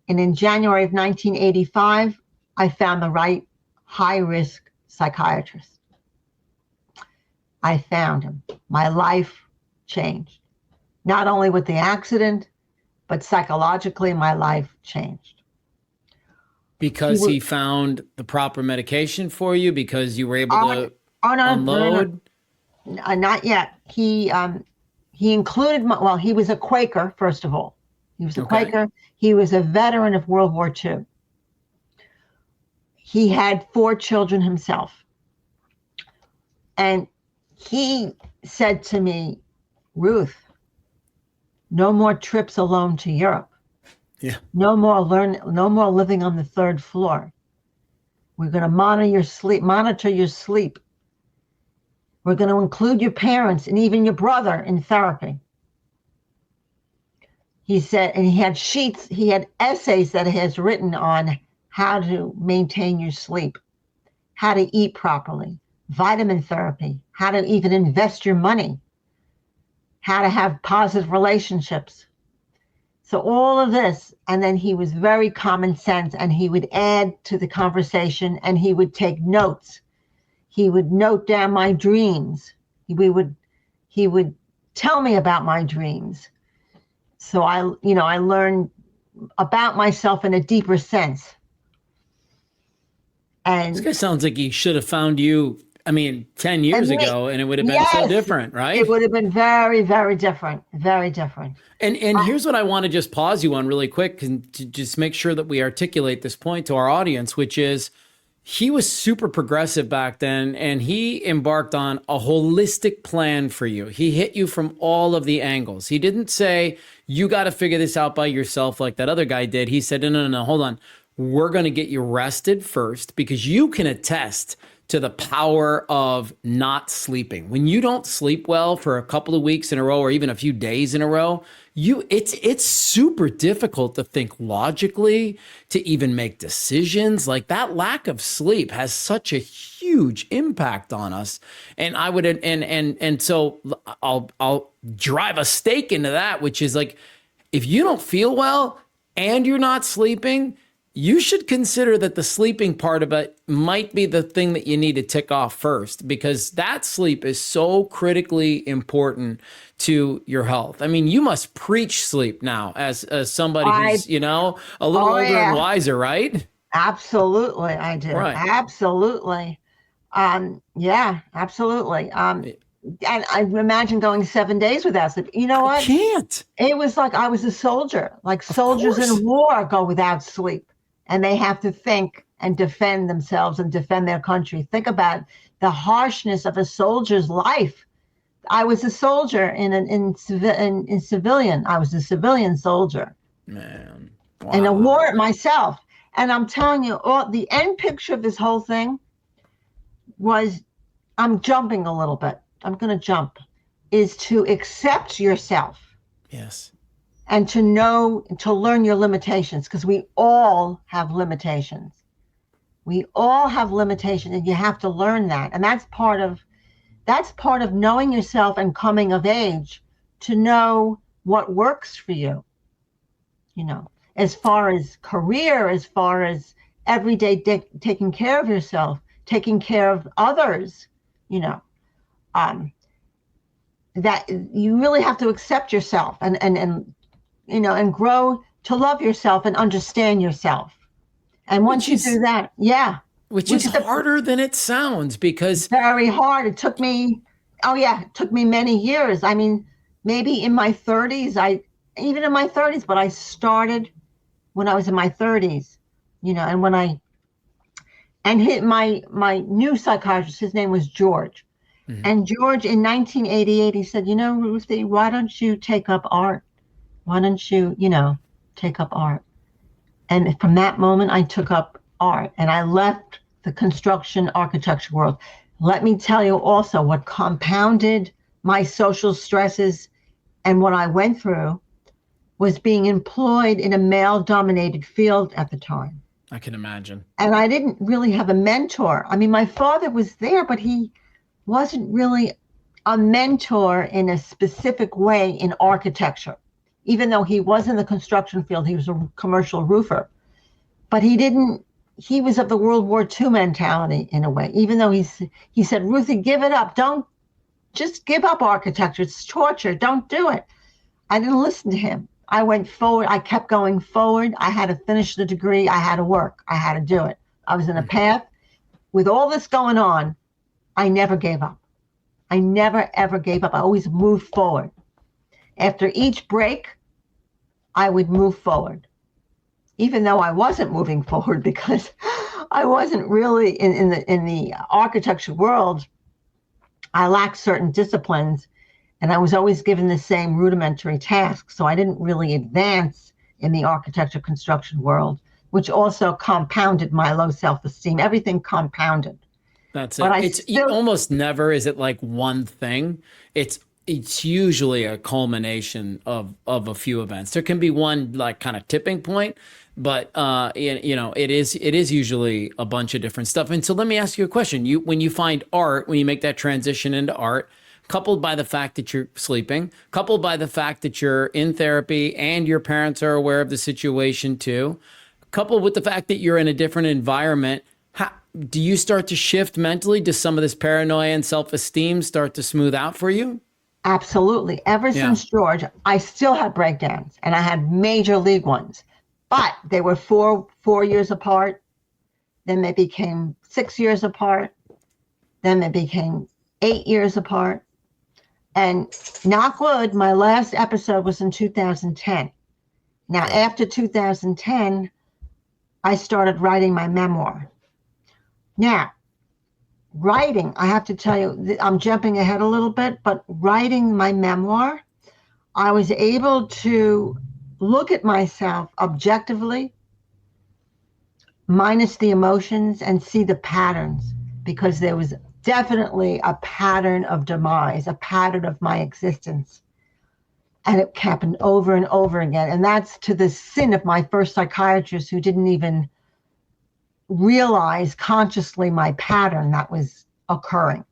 S4: And in January of 1985, I found the right high-risk psychiatrist. I found him. My life changed. Not only with the accident, but psychologically, my life changed.
S1: Because he found the proper medication for you? Because you were able to unload?
S4: No, not yet. He included, he was a Quaker, first of all. He was a Quaker. He was a veteran of World War II. He had 4 children himself. And he said to me, Ruth, no more trips alone to Europe.
S1: Yeah.
S4: No more living on the 3rd floor. We're going to monitor your sleep. We're going to include your parents and even your brother in therapy. He said, and he had essays that he has written on how to maintain your sleep, how to eat properly, vitamin therapy, how to even invest your money, how to have positive relationships. So all of this, and then he was very common sense, and he would add to the conversation, and he would take notes. He would note down my dreams. He would tell me about my dreams. So I learned about myself in a deeper sense. And
S1: this guy sounds like he should have found you, 10 years ago, and it would have been so different, right?
S4: It would have been very, very different. Very different.
S1: And here's what I want to just pause you on really quick, and to just make sure that we articulate this point to our audience, which is he was super progressive back then, and he embarked on a holistic plan for you. He hit you from all of the angles. He didn't say, you got to figure this out by yourself like that other guy did. He said, no, hold on. We're going to get you rested first, because you can attest to the power of not sleeping. When you don't sleep well for a couple of weeks in a row, or even a few days in a row, it's super difficult to think logically, to even make decisions. Like, that lack of sleep has such a huge impact on us. And I would, and so I'll drive a stake into that, which is like, if you don't feel well and you're not sleeping, you should consider that the sleeping part of it might be the thing that you need to tick off first, because that sleep is so critically important to your health. You must preach sleep now as somebody who's, a little older and wiser, right?
S4: Absolutely, I do.
S1: Right.
S4: Absolutely. Yeah, absolutely. And I imagine going 7 days without sleep. You know what?
S1: I can't.
S4: It was like I was a soldier. Like, soldiers in war go without sleep. And they have to think and defend themselves and defend their country. Think about the harshness of a soldier's life. I was a soldier in civilian. I was a civilian soldier.
S1: Man. Wow.
S4: In a war myself. And I'm telling you, the end picture of this whole thing was, I'm jumping a little bit. I'm going to jump, is to accept yourself.
S1: Yes.
S4: And to learn your limitations, because we all have limitations. We all have limitations, and you have to learn that. And that's part of knowing yourself and coming of age, to know what works for you. As far as career, as far as everyday taking care of yourself, taking care of others, that you really have to accept yourself and grow to love yourself and understand yourself. And once you do that,
S1: which is harder than it sounds, because
S4: very hard. It took me many years. Maybe in my 30s, even in my 30s, but I started when I was in my 30s, and when my new psychiatrist, his name was George. Mm-hmm. And George, in 1988, he said, Ruthie, why don't you take up art? Why don't you, take up art? And from that moment, I took up art, and I left the construction architecture world. Let me tell you also what compounded my social stresses and what I went through was being employed in a male-dominated field at the time.
S1: I can imagine. And
S4: I didn't really have a mentor. My father was there, but he wasn't really a mentor in a specific way in architecture. Even though he was in the construction field, he was a commercial roofer. But he was of the World War II mentality in a way, even though he said, Ruthie, give it up. Don't just give up architecture. It's torture. Don't do it. I didn't listen to him. I went forward. I kept going forward. I had to finish the degree. I had to work. I had to do it. I was in a path. With all this going on, I never gave up. I never, ever gave up. I always moved forward. After each break, I would move forward, even though I wasn't moving forward, because I wasn't really in the architecture world. I lacked certain disciplines, and I was always given the same rudimentary tasks. So I didn't really advance in the architecture construction world, which also compounded my low self-esteem. Everything compounded.
S1: That's it. Almost never is it like one thing. It's It's usually a culmination of a few events. There can be one like kind of tipping point, but it is usually a bunch of different stuff. And so let me ask you a question. When you find art, when you make that transition into art, coupled by the fact that you're sleeping, coupled by the fact that you're in therapy and your parents are aware of the situation too, coupled with the fact that you're in a different environment, do you start to shift mentally? Does some of this paranoia and self-esteem start to smooth out for you?
S4: Absolutely. Ever since George, I still had breakdowns, and I had major league ones, but they were four years apart. Then they became 6 years apart. Then they became 8 years apart. And knock wood, my last episode was in 2010. Now, after 2010, I started writing my memoir. Now, writing, I have to tell you, I'm jumping ahead a little bit, but writing my memoir, I was able to look at myself objectively, minus the emotions, and see the patterns, because there was definitely a pattern of demise, a pattern of my existence. And it happened over and over again. And that's to the sin of my first psychiatrist, who didn't even realize consciously my pattern that was occurring.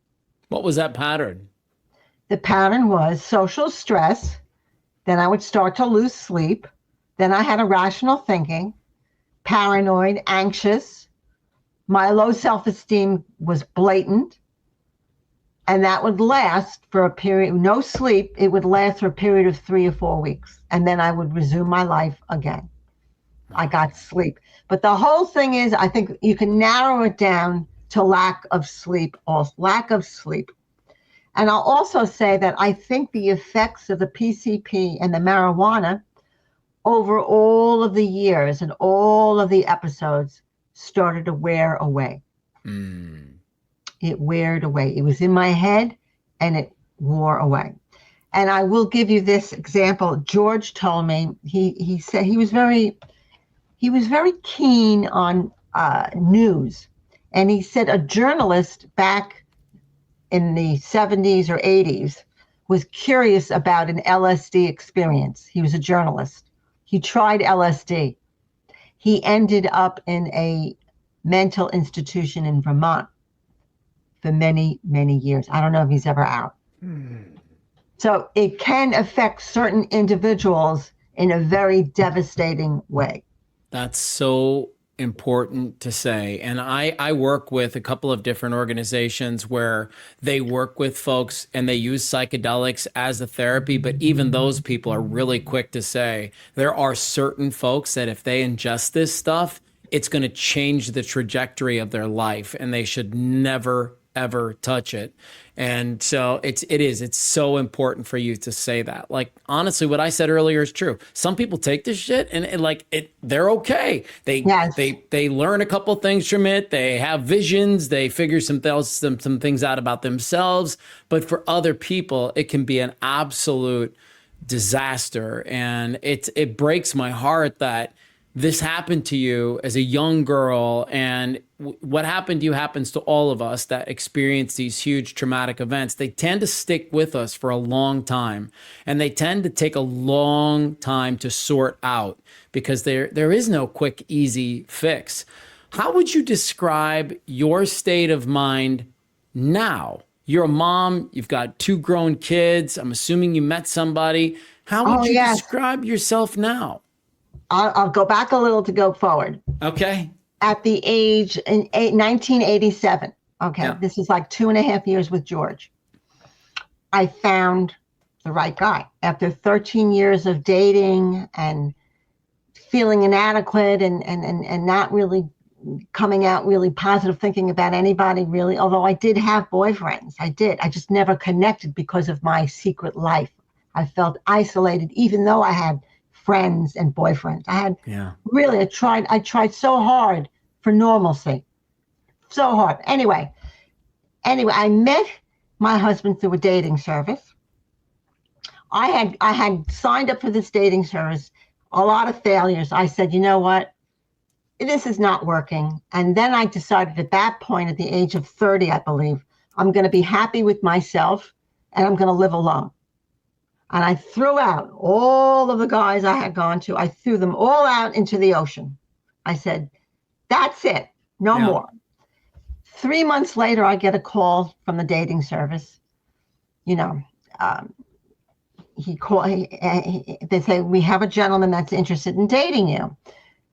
S1: What was that pattern?
S4: The pattern was social stress. Then I would start to lose sleep. Then I had irrational thinking, paranoid, anxious. My low self-esteem was blatant. And that would last for a period, no sleep. It would last for a period of 3 or 4 weeks. And then I would resume my life again. I got sleep. But the whole thing is, I think you can narrow it down to lack of sleep. And I'll also say that I think the effects of the PCP and the marijuana over all of the years and all of the episodes started to wear away. It weared away. It was in my head and it wore away. And I will give you this example. George told me, he said he was very keen on news. And he said a journalist back in the 70s or 80s was curious about an LSD experience. He was a journalist. He tried LSD. He ended up in a mental institution in Vermont for many, many years. I don't know if he's ever out. So it can affect certain individuals in a very devastating way.
S1: That's so important to say. And I work with a couple of different organizations where they work with folks and they use psychedelics as a therapy. But even those people are really quick to say there are certain folks that if they ingest this stuff, it's going to change the trajectory of their life and they should never, ever touch it. And so it's so important for you to say that. Like, honestly, what I said earlier is true. Some people take this shit and they're okay. They learn a couple things from it. They have visions. They figure some things out about themselves. But for other people, it can be an absolute disaster. And it breaks my heart that this happened to you as a young girl, and what happened to you happens to all of us that experience these huge traumatic events. They tend to stick with us for a long time, and they tend to take a long time to sort out because there is no quick, easy fix. How would you describe your state of mind now? You're a mom, you've got 2 grown kids. I'm assuming you met somebody. How would you describe yourself now?
S4: I'll go back a little to go forward.
S1: Okay.
S4: At the age in 1987, This is like 2.5 years with George. I found the right guy. After 13 years of dating and feeling inadequate and not really coming out really positive thinking about anybody really, although I did have boyfriends. I just never connected because of my secret life. I felt isolated, even though I had friends and boyfriends. I tried so hard for normalcy. So hard. Anyway, I met my husband through a dating service. I had signed up for this dating service, a lot of failures. I said, you know what? This is not working. And then I decided at that point, at the age of 30, I believe, I'm going to be happy with myself and I'm going to live alone. And I threw out all of the guys I had gone to. I threw them all out into the ocean. I said, that's it. No more. 3 months later, I get a call from the dating service. You know, they say, we have a gentleman that's interested in dating you.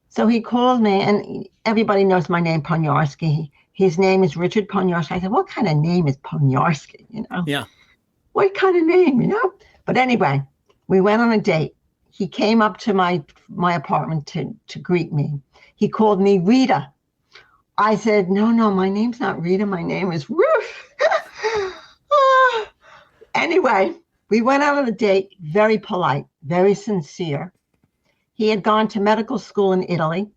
S4: So he called me, and everybody knows my name, Poniarski. His name is Richard Poniarski. I said, what kind of name is Poniarski? You know?
S1: Yeah.
S4: What kind of name, you know? But anyway, we went on a date. He came up to my apartment to greet me. He called me Rita. I said, no, my name's not Rita. My name is Ruth. Anyway, we went out on a date, very polite, very sincere. He had gone to medical school in Italy.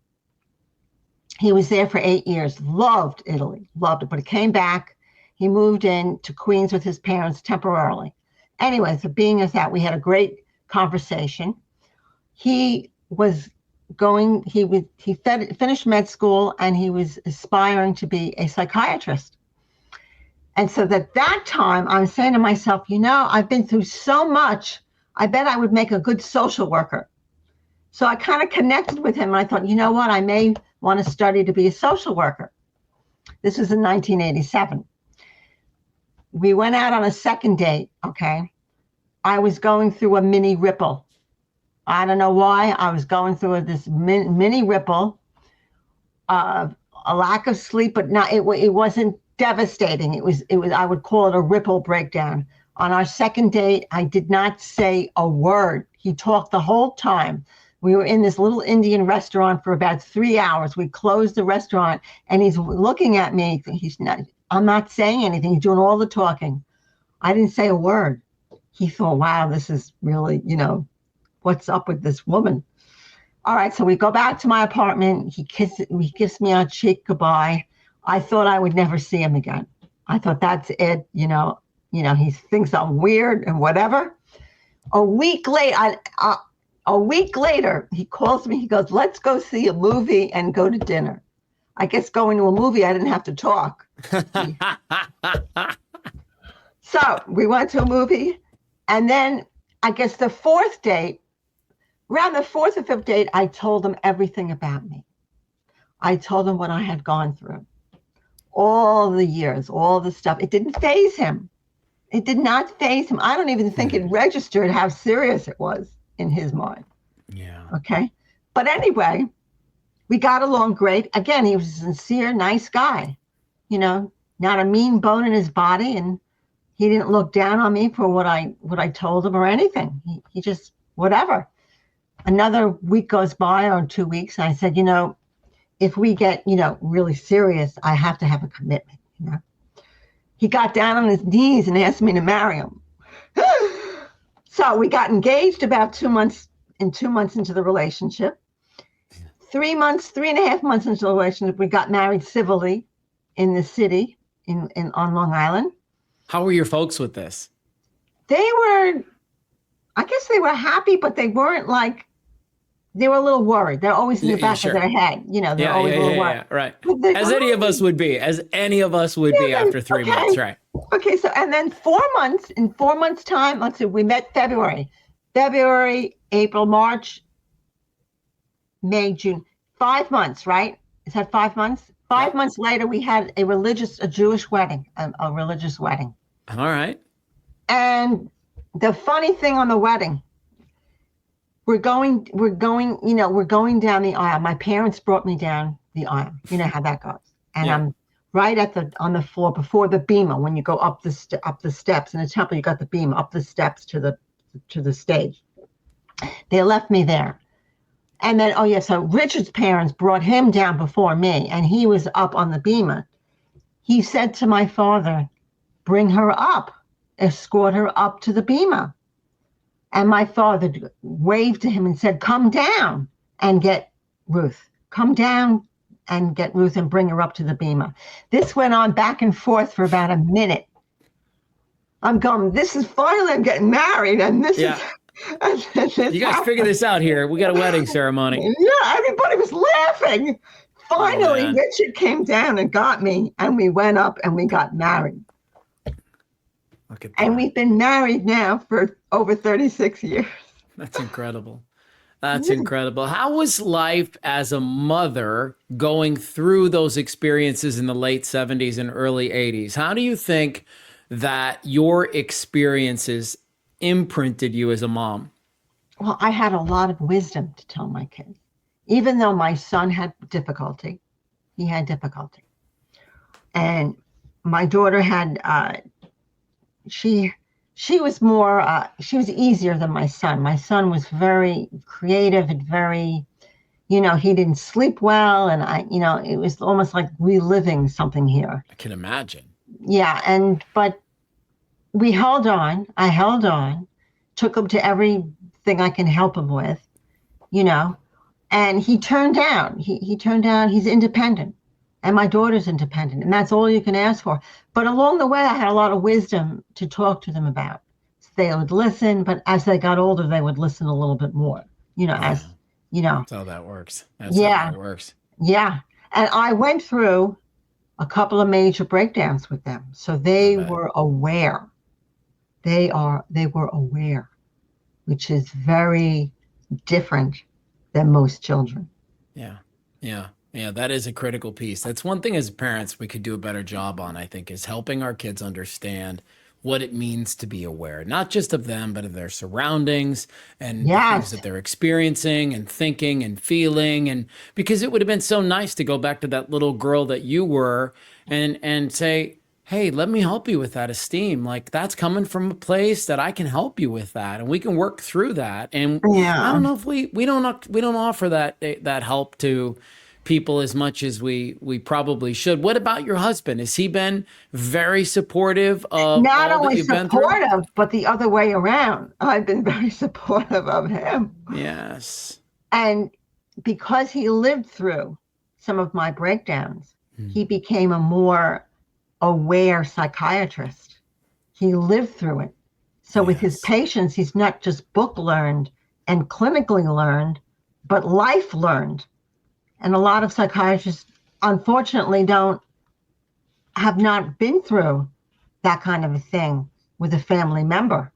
S4: He was there for 8 years, loved Italy, loved it, but he came back. He moved in to Queens with his parents temporarily. Anyway, so being as that, we had a great conversation. He finished med school, and he was aspiring to be a psychiatrist. And so at that time, I'm saying to myself, you know, I've been through so much. I bet I would make a good social worker. So I kind of connected with him, and I thought, you know what, I may want to study to be a social worker. This was in 1987. We went out on a second date, okay? I was going through a mini ripple. I don't know why. I was going through this mini ripple, a lack of sleep, but not. It wasn't devastating. It was. I would call it a ripple breakdown. On our second date, I did not say a word. He talked the whole time. We were in this little Indian restaurant for about 3 hours. We closed the restaurant, and he's looking at me. I'm not saying anything. He's doing all the talking. I didn't say a word. He thought, wow, this is really, you know, what's up with this woman? All right, so we go back to my apartment. He gives me a cheek goodbye. I thought I would never see him again. I thought that's it. You know, he thinks I'm weird and whatever. A week later, he calls me. He goes, let's go see a movie and go to dinner. I guess going to a movie, I didn't have to talk. So we went to a movie. And then I guess the fourth date, around the fourth or fifth date, I told him everything about me. I told him what I had gone through. All the years, all the stuff. It didn't faze him. It did not faze him. I don't even think it registered how serious it was in his mind.
S1: Yeah.
S4: Okay. But anyway, we got along great. Again, he was a sincere, nice guy. You know, not a mean bone in his body, and he didn't look down on me for what I told him or anything. He just, whatever. Another week goes by, or 2 weeks, and I said, you know, if we get, you know, really serious, I have to have a commitment, you know. He got down on his knees and asked me to marry him. So we got engaged about 2 months into the relationship. 3 months, 3.5 months into the relationship, we got married civilly in the city on Long Island.
S1: How were your folks with this?
S4: I guess they were happy, but they weren't like, they were a little worried. They're always in the back of their head. You know, they're always a little worried.
S1: Yeah, right. As any of us would be after 3 months, right?
S4: Okay, so, and then 4 months, in 4 months' time, let's see, we met February, April, March, May, June, 5 months, right? Is that 5 months? 5 months later, we had a Jewish wedding, a religious wedding.
S1: All right.
S4: And the funny thing on the wedding, we're going down the aisle. My parents brought me down the aisle. You know how that goes. And I'm right on the floor before the bima. When you go up the steps in the temple, you got the bima up the steps to the stage. They left me there. And then, so Richard's parents brought him down before me, and he was up on the bima. He said to my father, bring her up, escort her up to the bima. And my father waved to him and said, come down and get Ruth. Come down and get Ruth and bring her up to the bima. This went on back and forth for about a minute. I'm going, I'm getting married, and this is...
S1: You guys figure this out here. We got a wedding ceremony.
S4: Yeah, everybody was laughing. Finally, Richard came down and got me, and we went up and we got married.
S1: Look at
S4: And
S1: that.
S4: we've been married now for over 36 years.
S1: That's incredible. That's incredible. How was life as a mother going through those experiences in the late 70s and early 80s? How do you think that your experiences imprinted you as a mom?
S4: Well, I had a lot of wisdom to tell my kids, even though my son had difficulty. He had difficulty. And my daughter had, she was more, she was easier than my son. My son was very creative and very, he didn't sleep well. And it was almost like reliving something here.
S1: I can imagine.
S4: Yeah. But we held on. I held on, took him to everything I can help him with, and he turned down. He turned down. He's independent. And my daughter's independent, and that's all you can ask for. But along the way, I had a lot of wisdom to talk to them about. So they would listen, but as they got older, they would listen a little bit more,
S1: That's how that works. That's how that works.
S4: Yeah. And I went through a couple of major breakdowns with them. So they were aware. They were aware, which is very different than most children.
S1: Yeah. Yeah, that is a critical piece. That's one thing as parents we could do a better job on, I think, is helping our kids understand what it means to be aware, not just of them, but of their surroundings and the things that they're experiencing and thinking and feeling. And because it would have been so nice to go back to that little girl that you were and say, hey, let me help you with that esteem. Like that's coming from a place that I can help you with that, and we can work through that. And I don't know if we don't offer that help to people as much as we probably should. What about your husband? Has he been very supportive of
S4: not
S1: all
S4: only
S1: that you've been through?
S4: supportive, but the other way around? I've been very supportive of him.
S1: Yes.
S4: And because he lived through some of my breakdowns, he became a more aware psychiatrist. He lived through it. So with his patients, he's not just book learned and clinically learned, but life learned. And a lot of psychiatrists, unfortunately, have not been through that kind of a thing with a family member,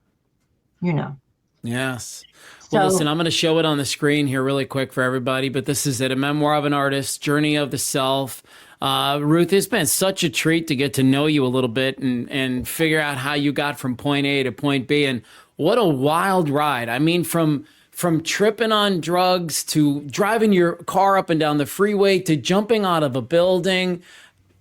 S1: Yes. Well, listen, I'm going to show it on the screen here really quick for everybody, but this is it, a memoir of an artist, Journey of the Self. Ruth, it's been such a treat to get to know you a little bit and figure out how you got from point A to point B. And what a wild ride. I mean, from tripping on drugs to driving your car up and down the freeway to jumping out of a building.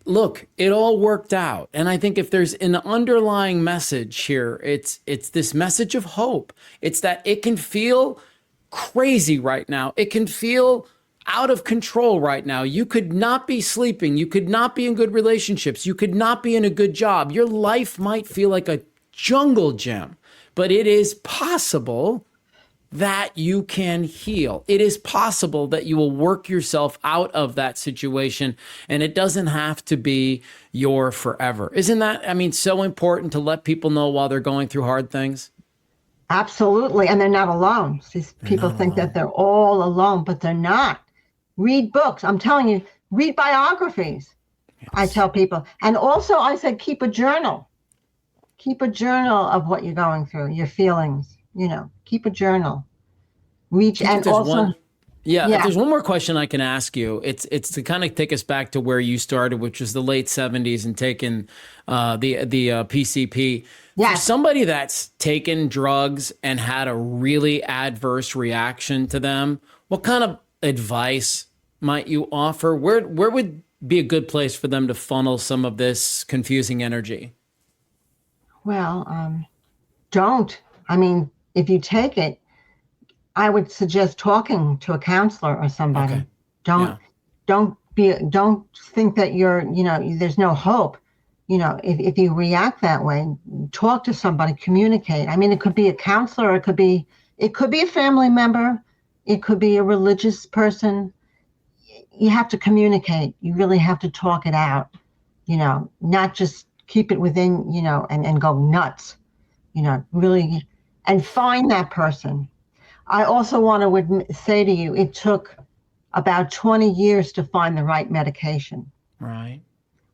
S1: Look, it all worked out. And I think if there's an underlying message here, it's this message of hope. It's that it can feel crazy right now. It can feel out of control right now. You could not be sleeping. You could not be in good relationships. You could not be in a good job. Your life might feel like a jungle gym, but it is possible that you can heal. It is possible that you will work yourself out of that situation, and it doesn't have to be your forever. Isn't that, so important to let people know while they're going through hard things?
S4: Absolutely. And they're not alone. These people think that they're all alone, but they're not. Read books. I'm telling you, read biographies. Yes. I tell people. And also I said, keep a journal. Keep a journal of what you're going through, your feelings. Keep a journal. If there's
S1: one more question I can ask you, it's to kind of take us back to where you started, which was the late 70s and taking the PCP.
S4: Yes.
S1: For somebody that's taken drugs and had a really adverse reaction to them, what kind of advice might you offer? Where would be a good place for them to funnel some of this confusing energy?
S4: Well, don't. If you take it, I would suggest talking to a counselor or somebody.
S1: Okay.
S4: Don't think that there's no hope. If you react that way, talk to somebody, communicate. It could be a counselor, it could be a family member, it could be a religious person. You have to communicate. You really have to talk it out, not just keep it within, and go nuts, really. And find that person. I also want to say to you, it took about 20 years to find the right medication.
S1: Right.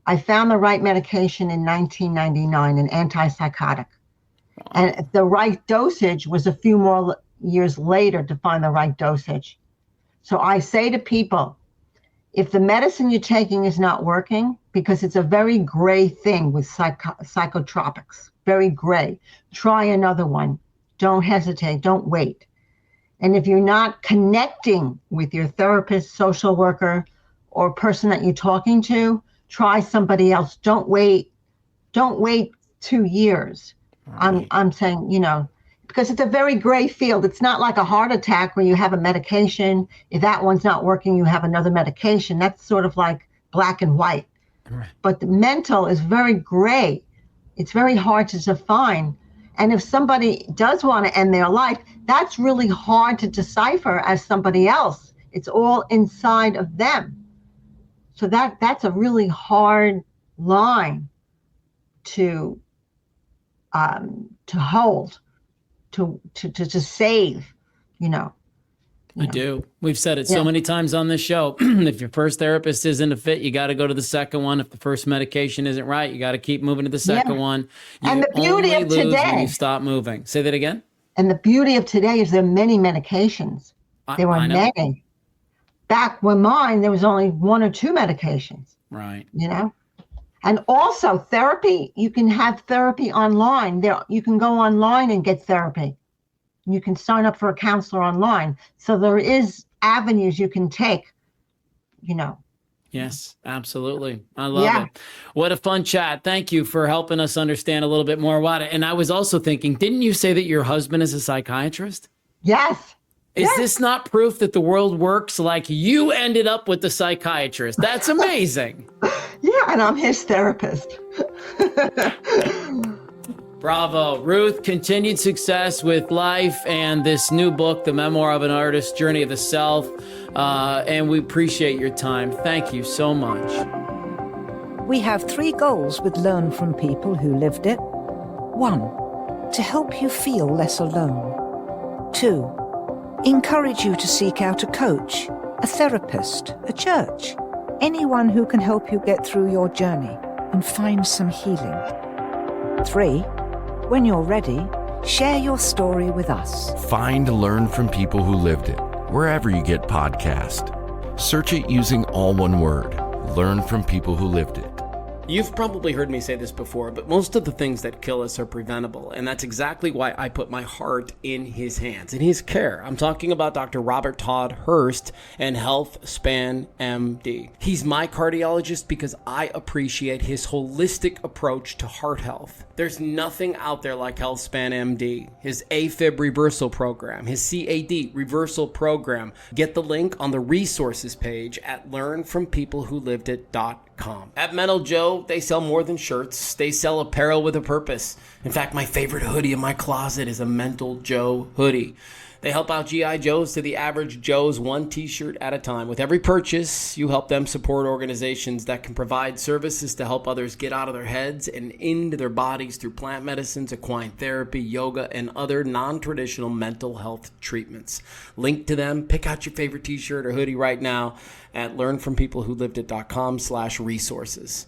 S4: I found the right medication in 1999, an antipsychotic. And the right dosage was a few more years later to find the right dosage. So I say to people, if the medicine you're taking is not working, because it's a very gray thing with psychotropics, very gray, try another one. Don't hesitate. Don't wait. And if you're not connecting with your therapist, social worker, or person that you're talking to, try somebody else. Don't wait. Don't wait 2 years. Right. I'm saying, because it's a very gray field. It's not like a heart attack where you have a medication. If that one's not working, you have another medication. That's sort of like black and white. Right. But the mental is very gray. It's very hard to define. And if somebody does want to end their life, that's really hard to decipher as somebody else. It's all inside of them. So that's a really hard line to hold, to save,
S1: I do. We've said it so many times on this show. If your first therapist isn't a fit, you got to go to the second one. If the first medication isn't right, you got to keep moving to the second one.
S4: And the beauty of today,
S1: when you stop moving. Say that again.
S4: And the beauty of today is there are many medications. There were many. Back when there was only 1 or 2 medications.
S1: Right.
S4: And also therapy, you can have therapy online. You can go online and get therapy. You can sign up for a counselor online. So there is avenues you can take,
S1: Yes, absolutely. I love it. What a fun chat. Thank you for helping us understand a little bit more about it. And I was also thinking, didn't you say that your husband is a psychiatrist?
S4: Yes.
S1: Is this not proof that the world works like you ended up with the psychiatrist? That's amazing.
S4: Yeah, and I'm his therapist.
S1: Bravo. Ruth, continued success with life and this new book, The Memoir of an Artist's Journey of the Self. And we appreciate your time. Thank you so much.
S3: We have 3 goals with Learn from People Who Lived It. 1, to help you feel less alone. 2, encourage you to seek out a coach, a therapist, a church, anyone who can help you get through your journey and find some healing. 3, when you're ready, share your story with us.
S2: Find Learn from People Who Lived It wherever you get podcasts. Search it using all one word. Learn from People Who Lived It.
S1: You've probably heard me say this before, but most of the things that kill us are preventable, and that's exactly why I put my heart in his hands, in his care. I'm talking about Dr. Robert Todd Hurst and HealthSpan MD. He's my cardiologist because I appreciate his holistic approach to heart health. There's nothing out there like HealthSpan MD, his AFib reversal program, his CAD reversal program. Get the link on the resources page at learnfrompeoplewholivedit.com. At Mental Joe, they sell more than shirts. They sell apparel with a purpose. In fact, my favorite hoodie in my closet is a Mental Joe hoodie. They help out G.I. Joes to the average Joes 1 t-shirt at a time. With every purchase, you help them support organizations that can provide services to help others get out of their heads and into their bodies through plant medicines, equine therapy, yoga, and other non-traditional mental health treatments. Link to them. Pick out your favorite t-shirt or hoodie right now at learnfrompeoplewholivedit.com/resources.